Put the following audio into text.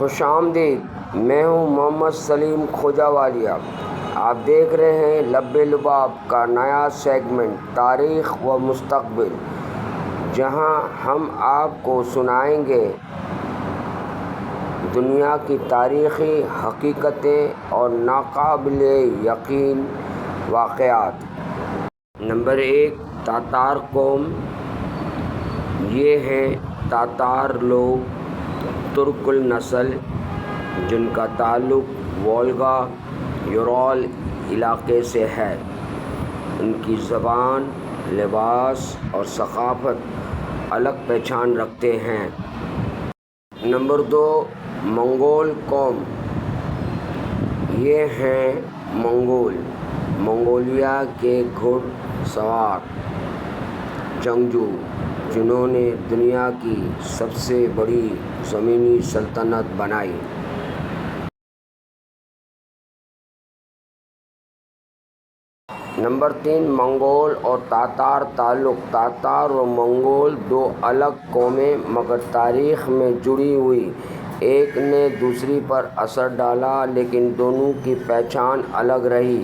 خوش آمدید، میں ہوں محمد سلیم کھوجا والیہ۔ آپ دیکھ رہے ہیں لب لباب کا نیا سیگمنٹ تاریخ و مستقبل، جہاں ہم آپ کو سنائیں گے دنیا کی تاریخی حقیقتیں اور ناقابل یقین واقعات۔ نمبر 1، تاتار قوم۔ یہ ہیں تاتار لوگ، ترک النسل، جن کا تعلق وولگا یورال علاقے سے ہے۔ ان کی زبان، لباس اور ثقافت الگ پہچان رکھتے ہیں۔ نمبر 2، منگول قوم۔ یہ ہیں منگول، منگولیا کے گھڑ سوار جنگجو، جنہوں نے دنیا کی سب سے بڑی زمینی سلطنت بنائی۔ نمبر 3، منگول اور تاتار تعلق۔ تاتار و منگول دو الگ قومیں مگر تاریخ میں جڑی ہوئی، ایک نے دوسری پر اثر ڈالا لیکن دونوں کی پہچان الگ رہی۔